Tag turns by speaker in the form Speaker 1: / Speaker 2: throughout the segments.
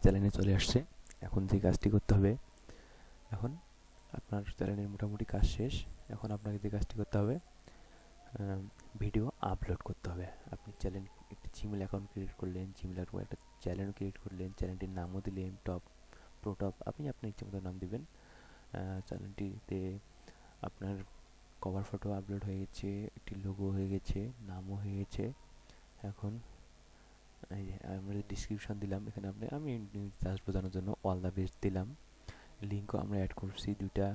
Speaker 1: চ্যানেলে চলে আসছে। এখন যে কাজটি করতে হবে, এখন আপনার চ্যানেলের মোটামুটি কাজ শেষ। এখন আপনাকে যে কাজটি করতে হবে, ভিডিও আপলোড করতে হবে। আপনি চ্যানেল একটি জিমেল অ্যাকাউন্ট ক্রিয়েট করলেন, জিমেলের পর একটা চ্যানেল ক্রিয়েট করলেন, চ্যানেলটির নামও দিলেন টপ প্রো টপ, আপনি আপনার ইচ্ছে মতো নাম দিবেন। চ্যানেলটিতে আপনার কভার ফটো আপলোড হয়ে গেছে, একটি লোগো হয়ে গেছে, নামও হয়ে গেছে। এখন এই যে আমরা ডিসক্রিপশন দিলাম, এখানে আমি জাস্ট বোঝানোর জন্য অল দ্য বেস্ট দিলাম। লিঙ্কও আমরা অ্যাড করছি দুইটা,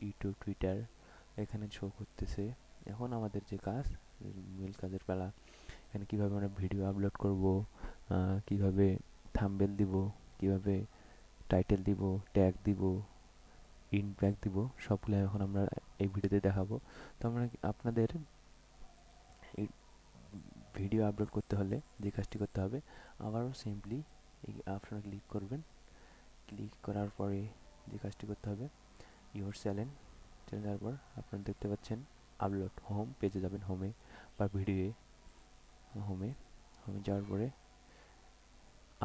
Speaker 1: ইউটিউব টুইটার এখানে শো করতেছে। এখন আমাদের যে কাজ, মূল কাজের পালা। এখানে কীভাবে আমরা ভিডিও আপলোড করব, কীভাবে থাম্বনেল দিব, কীভাবে টাইটেল দিব, ট্যাগ দিব, ইনব্যাক দিব, সবগুলো এখন আমরা এই ভিডিওতে দেখাবো। তো আমরা আপনাদের এই ভিডিও আপলোড করতে হলে যে কাজটি করতে হবে, আবারও সিম্পলি এই অপশনে ক্লিক করবেন। ক্লিক করার পরে যে কাজটি করতে হবে, ইউর চ্যানেল যাওয়ার পর আপনারা দেখতে পাচ্ছেন আপলোড, হোম পেজে যাবেন, হোমে বা ভিডিওয়ে, হোমে হোমে যাওয়ার পরে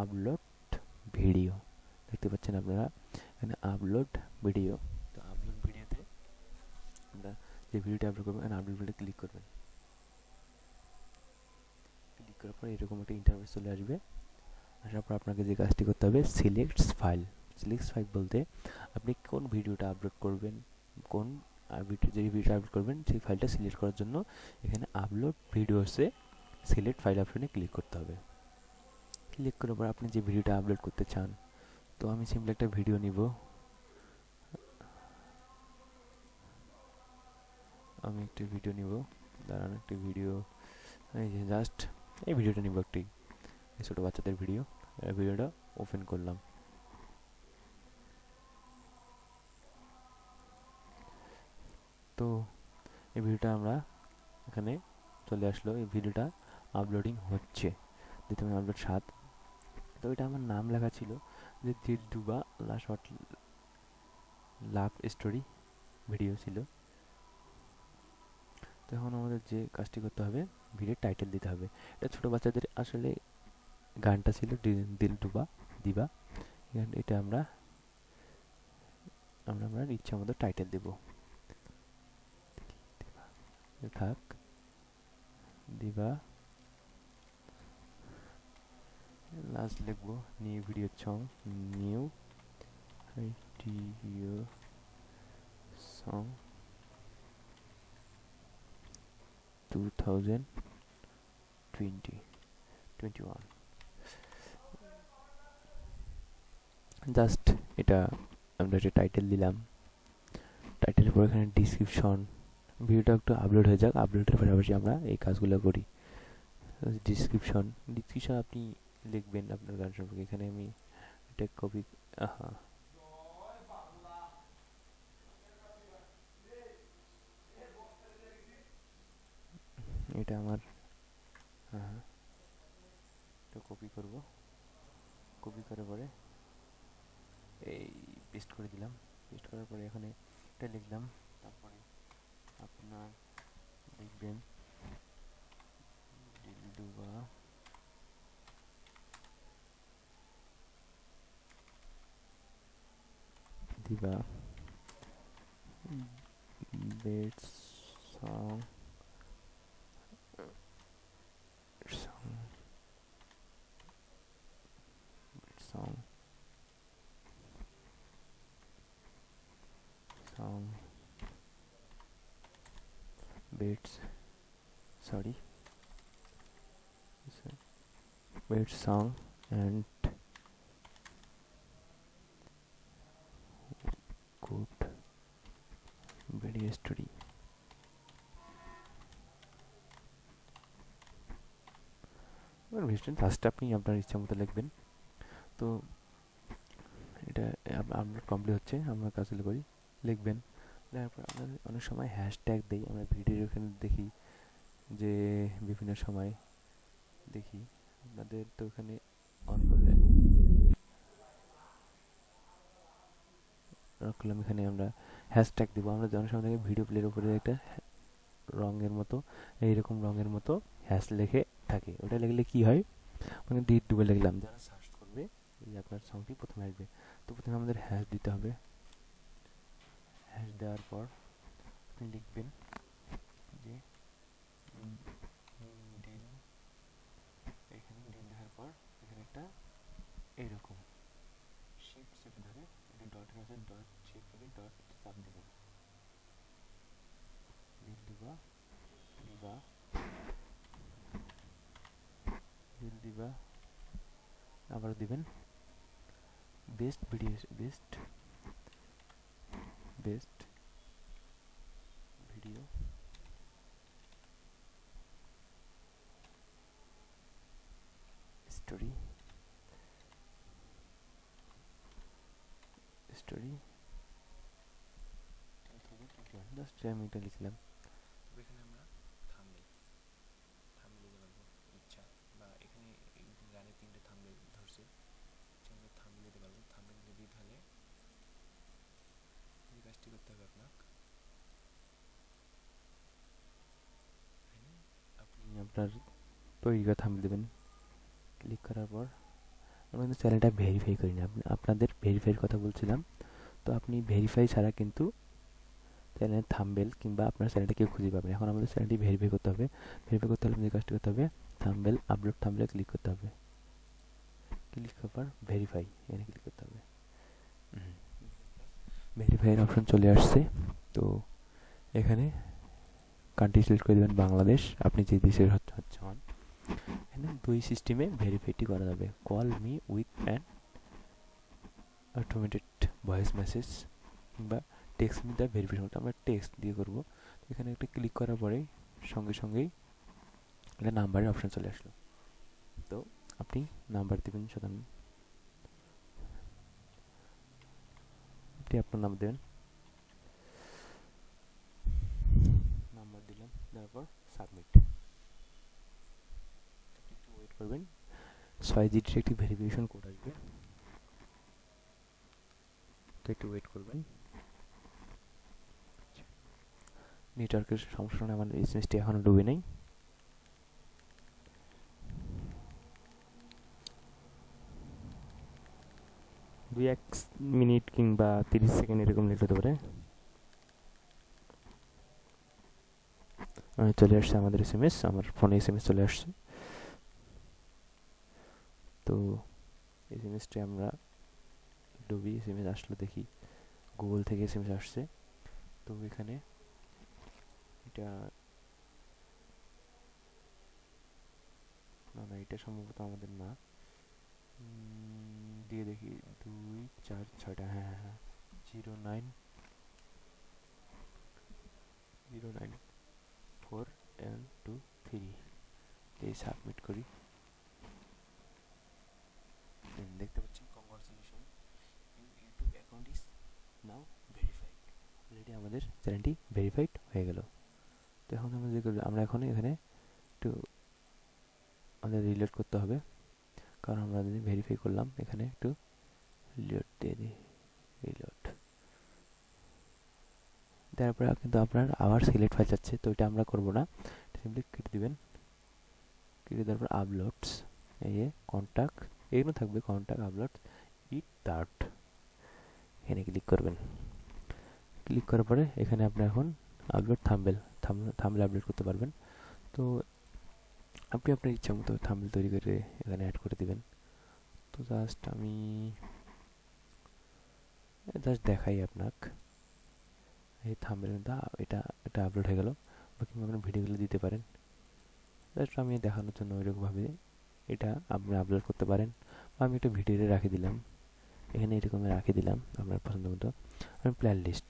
Speaker 1: আপলোড ভিডিও দেখতে পাচ্ছেন আপনারা এখানে আপলোড ভিডিও। তো আপলোড ভিডিওতে আমরা যে ভিডিওটা আপলোড করবেন, এখানে আপলোড ভিডিও ক্লিক করবেন। ক্লিক করার পর এরকম একটা ইন্টারফেস চলে আসবে। আসার পর আপনাকে যে কাজটি করতে হবে, সিলেক্টস ফাইল। সিলেক্টস ফাইল বলতে আপনি কোন ভিডিওটা আপলোড করবেন, কোন যে ভিডিওটা আপলোড করবেন সেই ফাইলটা সিলেক্ট করার জন্য এখানে আপলোড ভিডিওসে সিলেক্ট ফাইল অপশনে ক্লিক করতে হবে। ক্লিক করার পর আপনি যে ভিডিওটা আপলোড করতে চান, তো আমি সিম্পলি একটা ভিডিও নিব, আমি একটি ভিডিও নিব, দাঁড়ান একটি ভিডিও, এই যে জাস্ট এই ভিডিওটা নিব, একটি ছোটো বাচ্চাদের ভিডিও। ভিডিওটা ওপেন করলাম। তো এই ভিডিওটা আমরা এখানে চলে আসলো, এই ভিডিওটা আপলোডিং হচ্ছে, যেটা আমি আপলোড 7। তো এটা আমার নাম লেখা ছিল যে দিল ডুবা শর্ট লাভ স্টোরি ভিডিও ছিল। তো এখন আমাদের যে কাজটি করতে হবে, ভিডিওর টাইটেল দিতে হবে। এটা ছোটো বাচ্চাদের আসলে গানটা ছিল দিল ডুবা দিবা, এটা আমরা আমরা আমরা ইচ্ছা মতো টাইটেল দেব। থাক দিবা, লাস্ট লিখবো new video song, new video song 2021। Just এটা আমরা একটা টাইটেল দিলাম। টাইটেলের পর এখানে ডিসক্রিপশন, ভিডিওটা একটু আপলোড হয়ে যাক, আপলোডের পাশাপাশি আমরা এই কাজগুলো করি। ডিসক্রিপশন ডিসক্রিপশন আপনি লিখবেন আপনার গান সম্পর্কে। এখানে আমি এটা কপি, এটা আমার, এটা কপি করব, কপি করার পরে এই পেস্ট করে দিলাম। পেস্ট করার পরে এখানে এটা লিখলাম, তারপরে আপনার লিখবেন দিলডুবা দিবা beds song song song song beds, sorry, beds song and good video story। ভিডিওর লাস্টে আপনি আপনার ইচ্ছা মতো লিখবেন। তো এটা আপলোড কমপ্লিট হচ্ছে, আমরা কাজগুলো করি। লিখবেন, লেখার পর আমরা অনেক সময় হ্যাশট্যাগ দিই, আমরা ভিডিওর এখানে দেখি যে বিভিন্ন সময় দেখি আপনাদের, তো এখানে অন করলে রাখলাম, এখানে আমরা হ্যাশট্যাগ দেবো। আমরা অনেক সময় দেখি ভিডিও প্লের উপরে একটা রঙের মতো, এইরকম রঙের মতো হ্যাশ লেখে থাকে, ওটা লিখলে কি হয়, মানে ডিট ডুবে লিখলাম, যারা সার্চ করবে যে আপনার সংটি প্রথমে আসবে। তো প্রথমে আমাদের হ্যাশ দিতে হবে। হ্যাশ দেওয়ার পর আপনি লিখবেন যে ডিল, এখানে ডিল দেওয়ার পর এখানে একটা এইরকম শিফট চেপে ধরে এটা ডটের কাছে ডট চেপে ডট চাপ দেবেন, ডিল দিবা দিবা ডিল দিবা, আবার দিবেন best video, best video story just আমি এটা লিখলাম।
Speaker 2: এখানে আমরা থাম্বনেল দিতে পারবো ইচ্ছা, বা এখানে গানে 3টে থাম্বনেল ধরছে, আমরা থাম্বনেল দিতে পারবো। থাম্বনেল যদি তাহলে এই কাজটি করতে হবে আপনাকে।
Speaker 1: আপনি আপনার তৈরি করা থাম্বনেল দেবেন। ক্লিক করার পর আমরা কিন্তু চ্যানেলটা ভেরিফাই করি না, আপনাদের ভেরিফাইয়ের কথা বলছিলাম। তো আপনি ভেরিফাই ছাড়া কিন্তু চ্যানেলের থাম্বনেল কিংবা আপনার চ্যানেলটা কেউ খুঁজে পাবেন। এখন আমাদের চ্যানেলটি ভেরিফাই করতে হবে। ভেরিফাই করতে হলে আমাদের কাজটি করতে হবে, থাম্বনেল আপলোড থাম্বনেলে ক্লিক করতে হবে। ক্লিক করার পর ভেরিফাই এখানে ক্লিক করতে হবে। ভেরিফাইয়ের অপশন চলে আসছে। তো এখানে কান্ট্রি সিলেক্ট করে দেবেন বাংলাদেশ, আপনি যে দেশের হন। এখানে 2 সিস্টেমে ভেরিফাইটি করা যাবে, call me with an automated voice message কিংবা টেক্সট মি দ্য ভেরিফিকেশন। আমরা টেক্সট দিয়ে করব। এখানে একটা ক্লিক করার পরেই সঙ্গেই এটা নাম্বারের অপশন চলে আসলো। তো আপনি নাম্বার দেবেন, সাধারণ আপনি আপনার নাম দেবেন, নাম্বার দিলাম, তারপর সাবমিট। আপনি একটু ওয়েট করবেন, 6 ডিজিটের একটি ভেরিফিকেশন কোড আসবে, তো একটু ওয়েট করবেন। নেটওয়ার্কের সমস্যা নেই, আমার এসএমএসটি এখনো ডুবে নেই। দুই এক মিনিট কিংবা 30 সেকেন্ড এরকম লেট হতে পারে। চলে আসছে আমাদের এসএমএস, আমার ফোনে এসএমএস চলে আসছে। তো এসএমএসটি আমরা ডুবি, এসএমএস আসলো দেখি, গুগল থেকে এসএমএস আসছে। তো এখানে এটা না, এটা সম্ভবত আমাদের না, দিয়ে দেখি 2 4 6টা, হ্যাঁ 0904 এই সাবমিট করি। দেখতে পাচ্ছেন congratulation, YouTube account is now verified. Already আমাদের চ্যানেলটি ভেরিফাইড হয়ে গেল। তো এখন আমরা এখন এখানে একটু আমাদের রিলোড করতে হবে, কারণ আমরা ভেরিফাই করলাম। এখানে একটু রিলোড দিয়ে দিই, রিলোড দেওয়ার পরে কিন্তু আপনার আবার সিলেক্ট ফাইল যাচ্ছে, তো এটা আমরা করব না, সিম্পলি কেটে দিবেন। কেটে দেওয়ার পর আপলোডস, এই যে কন্ট্যাক্ট এগুলো থাকবে, কন্ট্যাক্ট আপলোড ইট ডার্ট, এখানে ক্লিক করবেন। ক্লিক করার পরে এখানে আপনি এখন আপলোড থাম্বনেল আপলোড করতে পারবেন। তো আপনি আপনার ইচ্ছা মতো থাম্বনেল তৈরি করে এখানে অ্যাড করে দিবেন। তো আমি জাস্ট দেখাই আপনাকে, এই থাম্বনেল এটা এটা আপলোড হয়ে গেল। বা কিংবা আপনার ভিডিওগুলো দিতে পারেন, জাস্ট আমি দেখানোর জন্য ওইরকমভাবে এটা আপনি আপলোড করতে পারেন। বা আমি একটা ভিডিওতে রাখে দিলাম, এখানে এরকম রাখে দিলাম আপনার পছন্দ মতো। আমি প্লে লিস্ট,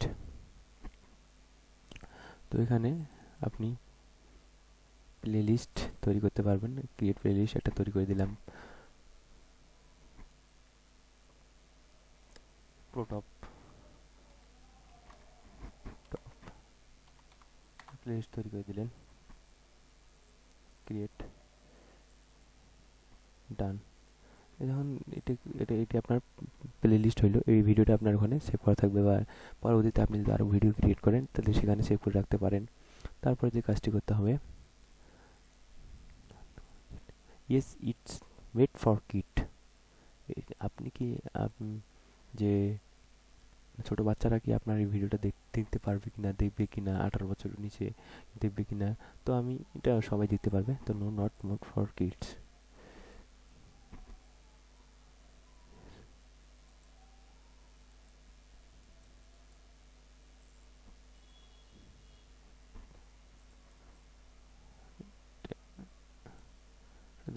Speaker 1: তো এখানে আপনি প্লে লিস্ট তৈরি করতে পারবেন। ক্রিয়েট প্লে লিস্ট একটা তৈরি করে দিলাম, প্রোটপ প্লে লিস্ট তৈরি করে দিলেন, ক্রিয়েট, ডান। যখন এটি আপনার প্লে লিস্ট হইলো, এই ভিডিওটা আপনার ওখানে সেভ করা থাকবে, বা পরবর্তীতে আপনি যদি আরও ভিডিও ক্রিয়েট করেন তাহলে সেখানে সেভ করে রাখতে পারেন। তারপরে যে কাজটি করতে হবে, yes it's made for kid, আপনি কি কি যে ছোট বাচ্চারা কি আপনার এই ভিডিওটা দেখতে পারবে কিনা, দেখবে কিনা, 18 বছরের নিচে দেখবে কিনা। তো আমি এটা সবাই দেখতে পারবে, তো no not made for kids.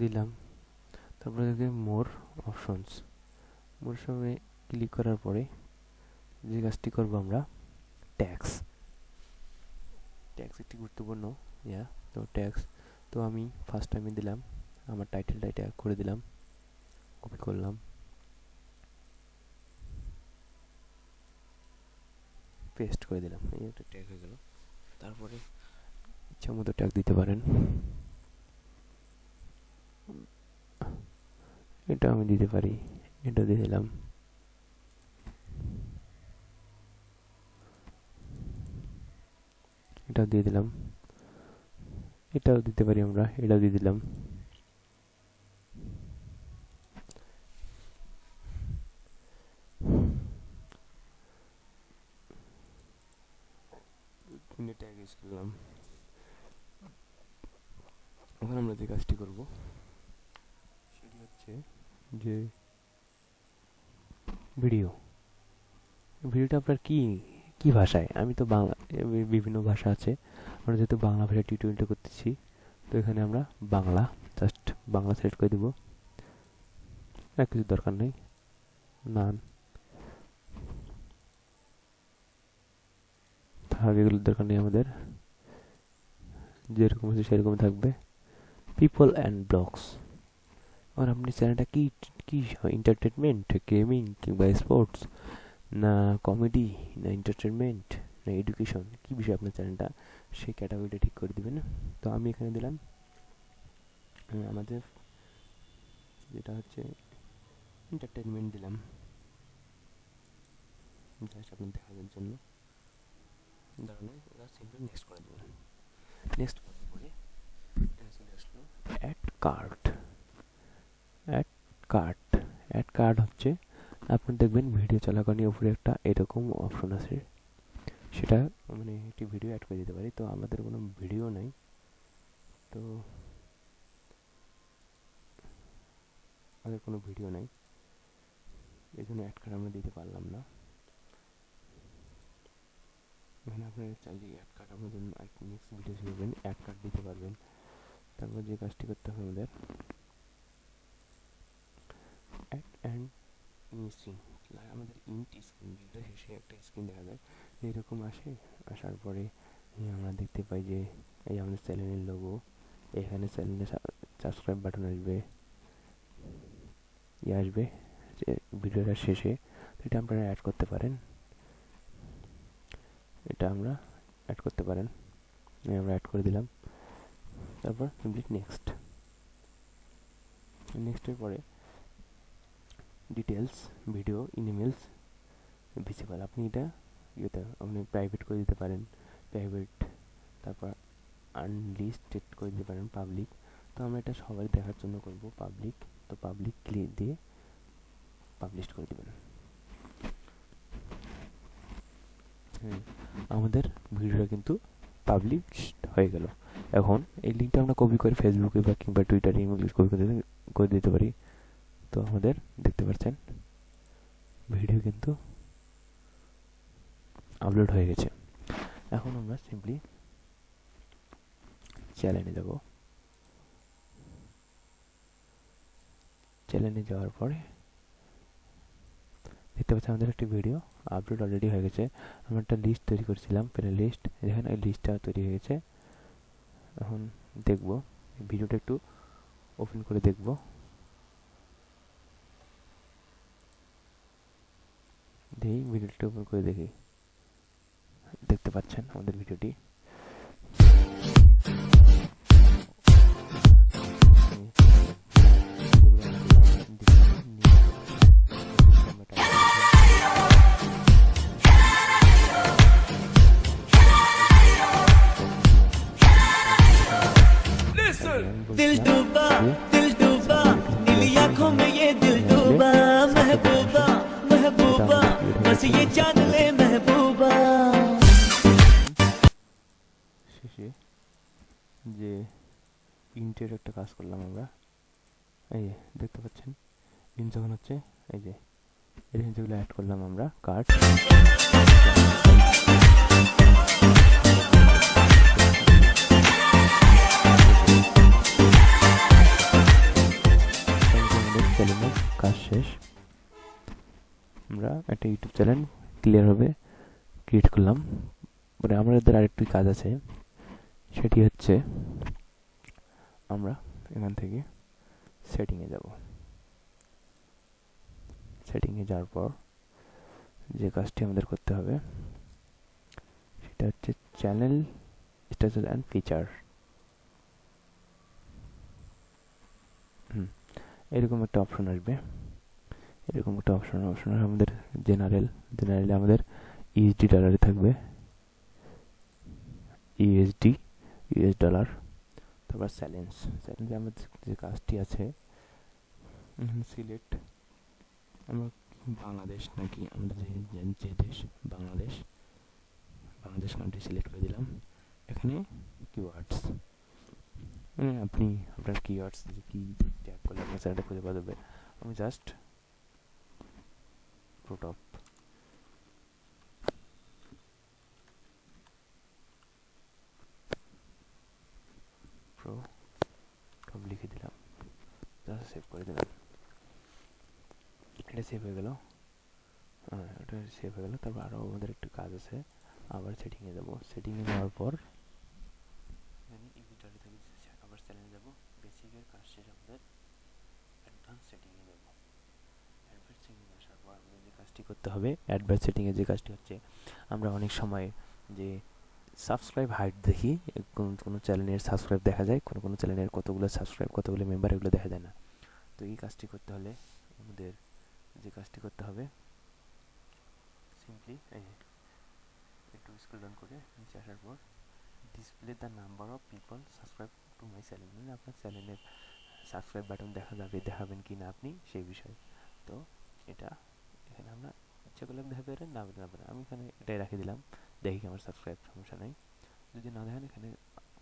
Speaker 1: দিলাম, তারপরে দেখবে মোর অপশনস। মোর সঙ্গে ক্লিক করার পরে যে কাজটি করবো আমরা, ট্যাক্স। ট্যাক্স একটি গুরুত্বপূর্ণ তো ট্যাক্স, তো আমি ফার্স্ট টাইমে দিলাম আমার টাইটেলটা ট্যাগ করে দিলাম, কপি করলাম, পেস্ট করে দিলাম, এই একটা ট্যাগ হয়ে গেল। তারপরে ইচ্ছা মতো ট্যাগ দিতে পারেন, এটা আমি দিতে পারি, এটা দিয়ে দিলাম। এটাও দিয়ে দিলাম, এটাও দিতে পারি আমরা, এটাও দিয়ে দিলাম। ট্যাগ ইউজ করলাম। এখন আমরা যে কাজটি করব সেটি হচ্ছে যে ভিডিওটা আপনার কি কি ভাষায়, আমি তো বাংলা, বিভিন্ন ভাষা আছে, আমরা যেহেতু বাংলা ভাষায় টিউটোরিয়ালটা করতেছি, তো এখানে আমরা বাংলা, জাস্ট বাংলা সিলেক্ট করে দেব, আর কিছু দরকার নেই, নান থাক, এগুলোর দরকার নেই আমাদের, যেরকম আছে সেরকম থাকবে। পিপল অ্যান্ড ব্লগস, আর আপনি চ্যানেলটা কি কি এন্টারটেনমেন্ট, গেমিং কিংবা স্পোর্টস, না কমেডি, না এন্টারটেনমেন্ট, না এডুকেশন, কি বিষয় আপনার চ্যানেলটা, সেই ক্যাটাগরিটা ঠিক করে দেবেন। তো আমি এখানে দিলাম আমাদের যেটা হচ্ছে এন্টারটেনমেন্ট দিলাম, জাস্ট আপনার দেখানোর জন্য। দাঁড়ানো, ওরা সিম্পলি নেক্সট করে দেবেন। নেক্সট করার পরে চলে আসলো add card. Add card, add card হচ্ছে আপনার দেখবেন ভিডিও চলাকালীন উপরে একটা এরকম অপশন আছে, সেটা মানে একটি ভিডিও অ্যাড করে দিতে পারি। তো আমাদের কোনো ভিডিও নাই, তো আমাদের কোনো ভিডিও নাই, এই জন্য অ্যাড কার্ড আমরা দিতে পারলাম না। এখানে আপনারা চাইলে অ্যাড কার্ড আপনাদের নেক্সট ভিডিও করবেন, অ্যাড কার্ড দিতে পারবেন। তারপর যে কাজটি করতে হবে আমাদের, অ্যাড অ্যান্ড মিসিং, আমাদের ইন্ট স্ক্রিন, ভিডিও শেষে একটা স্ক্রিন দেখা যায় এইরকম আসে। আসার পরে আমরা দেখতে পাই যে এই আমাদের চ্যানেলের লোগো, এখানে চ্যানেলে সাবস্ক্রাইব বাটন আসবে, আসবে যে ভিডিওটার শেষে। এটা আপনারা অ্যাড করতে পারেন, এটা আমরা অ্যাড করতে পারেন, আমরা অ্যাড করে দিলাম। তারপর সিম্পলি নেক্সট, নেক্সটের পরে details, video in emails visible, আপনি এটা ইয়েতে আপনি প্রাইভেট করে দিতে পারেন, প্রাইভেট, তারপর আনলিস্টেড করে দিতে পারেন, পাবলিক। তো আমরা এটা সবাই দেখার জন্য করব পাবলিক, তো পাবলিক ক্লিক দিয়ে পাবলিশ করে দেবেন। আমাদের ভিডিওটা কিন্তু পাবলিশড হয়ে গেল। এখন এই লিঙ্কটা আমরা কপি করে ফেসবুকে বা কিংবা টুইটারে ইংলিশ কপি করে দিতে পারি। তো আমাদের দেখতে পাচ্ছেন ভিডিও কিন্তু আপলোড হয়ে গেছে। এখন আমরা সিম্পলি চ্যানেলে যাব, চ্যানেলে যাওয়ার পরে দেখতে পাচ্ছি আমাদের একটি ভিডিও আপলোড অলরেডি হয়ে গেছে। আমরা একটা লিস্ট তৈরি করেছিলাম, প্লে লিস্ট, এখানে এই লিস্টটা তৈরি হয়ে গেছে। এখন দেখব ভিডিওটা একটু ওপেন করে দেখব, দেখি ভিডিওটা ওপেন করে দেখি, দেখতে পাচ্ছেন আমাদের ভিডিওটি।
Speaker 3: दिल डूबा नीली आंखों में ये दिल डूबा महबूब ये जान ले महबूबा।
Speaker 1: শেষে যে ইন্টের একটা কাজ করলাম আমরা, এই যে দেখতে পাচ্ছেন ইন যখন হচ্ছে, এই যে এখানে যেগুলো অ্যাড করলাম আমরা কার্ড, চ্যানেলের কাজ শেষ। আমরা একটা ইউটিউব চ্যানেল ক্লিয়ারভাবে ক্রিয়েট করলাম। মানে আমাদের আরেকটি কাজ আছে, সেটি হচ্ছে আমরা এখান থেকে সেটিংয়ে যাব। সেটিংয়ে যাওয়ার পর যে কাজটি আমাদের করতে হবে সেটা হচ্ছে চ্যানেল স্ট্যাটাস অ্যান্ড ফিচার। এরকম একটা অপশন আসবে, এরকম একটা অপশন আমাদের জেনারেলে আমাদের ইউএসডি ডলারে থাকবে, ইউএস ডলার। তারপর স্যালেন্সে আমাদের যে কাজটি আছে, সিলেক্ট আমরা বাংলাদেশ নাকি আমাদের যে দেশ বাংলাদেশ কান্ট্রি সিলেক্ট করে দিলাম। এখানে কিওয়ার্ডস, মানে আপনি আপনার কিওয়ার্ডস যে কি ট্যাগ করলে আপনার চ্যানেলটা খুঁজে পাওয়া যাবে। আমি জাস্ট প্রোটপ লিখে দিলাম, জাস্ট সেভ করে দিলাম। এটা সেভ হয়ে গেল, এটা সেভ হয়ে গেল। তারপর আরও আমাদের একটু কাজ আছে, আবার সেটিংয়ে যাব। সেটিংয়ে যাওয়ার পর এখানে ইভিটারে থেকে আবার চ্যানেলে যাব। বেসিকের কাজ শেষ, আমাদের অ্যাডভান্স সেটিংয়ে যাব। অ্যাডভান্স সেটিংয়ে আসার পর আমাদের যে কাজটি করতে হবে, অ্যাডভান্স সেটিংয়ে যে কাজটি হচ্ছে, আমরা অনেক সময় যে সাবস্ক্রাইব হাইট দেখি, কোনো চ্যানেলের সাবস্ক্রাইব দেখা যায়, কোনো চ্যানেলের কতগুলো সাবস্ক্রাইব, কতগুলো মেম্বার, এগুলো দেখা যায় না। তো এই কাজটি করতে হলে আমাদের যে কাজটি করতে হবে, সিম্পলি একটু স্ক্রল ডাউন করে নিচে আসার পর display the number of people subscribe to my channel, মানে আপনার চ্যানেলের সাবস্ক্রাইব বাটন দেখাবেন কি না আপনি সেই বিষয়। তো এটা এখানে আমরা ইচ্ছা করলে দেখাতে পারেন, না পারেন। আমি এখানে এটাই রেখে দিলাম, দেখি আমার সাবস্ক্রাইব, সমস্যা নেই। যদি না দেখেন এখানে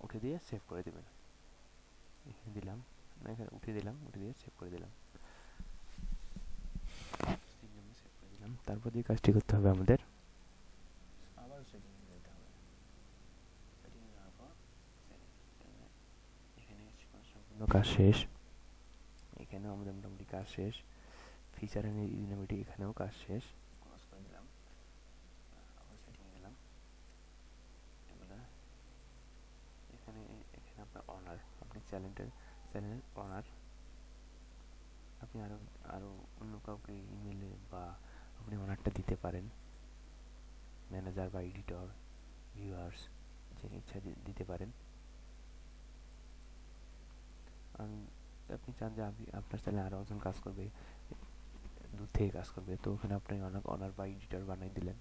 Speaker 1: উঠে দিয়ে সেভ করে দেবেন। এখানে দিলাম, না এখানে উঠে দিয়ে সেভ করে দিলাম। সেভ করে দিলাম। তারপর যে কাজটি করতে হবে আমাদের, আবার সেটিংয়ে যেতে হবে। সেটিংয়ে যাওয়ার পর এখানে সম্পূর্ণ কাজ শেষ। এখানেও আমাদের মোটামুটি কাজ শেষ। ফিচার এন্ড ইউনিটি এখানেও কাজ শেষ। ক্লোজ করে দিলাম, আবার সেটিংয়ে গেলাম। এগুলা এখানে আপনার অনার, আপনি চ্যানেলের অনার, আপনি আরও অন্য কাউকে ইমেলে বা আপনি অনারটা দিতে পারেন, ম্যানেজার বা এডিটর, ভিউয়ার্স, যে ইচ্ছা দিতে পারেন। আপনি চান যে আপনার চ্যানেলে আরও একজন কাজ করবে, দূর থেকে কাজ করবে, তো ওখানে আপনি অনার বা এডিটর বানাই দিলেন।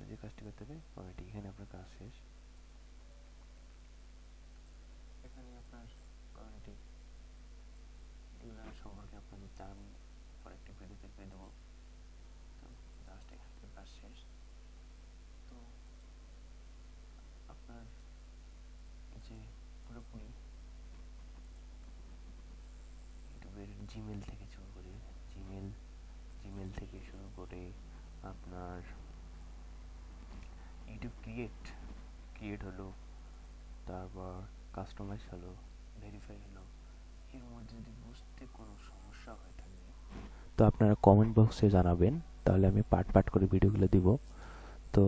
Speaker 1: যে কাজটি করতে হবে কমিটি, এখানে আপনার কাজ শেষ। এখানে আপনার কমিউনিটি সম্পর্কে আপনাদের চান, আমি পরে একটি ভিডিওতে পেয়ে দেবো। তো জাস্ট এখান থেকে কাজ শেষ। তো আপনার যে পুরোপুরি ইউটিউবের জিমেল থেকে শুরু করে আপনার ইউটিউব ক্রিয়েট হলো, তারপর কাস্টমাইজ হলো, ভেরিফাই হলো, এর মধ্যে যদি বুঝতে কোনো সমস্যা হয়ে থাকে তো আপনারা কমেন্ট বক্সে জানাবেন, তাহলে আমি পার্ট করে ভিডিওগুলো দিব। তো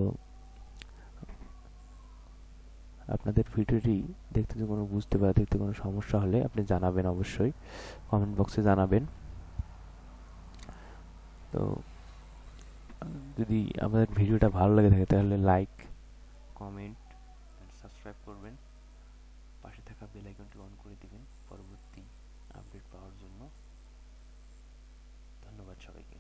Speaker 1: আপনাদের ভিডিওটি দেখতে কোনো সমস্যা হলে আপনি জানাবেন, অবশ্যই কমেন্ট বক্সে জানাবেন। তো যদি আমাদের ভিডিওটা ভালো লাগে থাকে তাহলে লাইক, কমেন্ট, সাবস্ক্রাইব করবেন, পাশে থাকা বেল আইকনটি অন করে দিবেন পরবর্তী আপডেট পাওয়ার জন্য। ধন্যবাদ সবাইকে।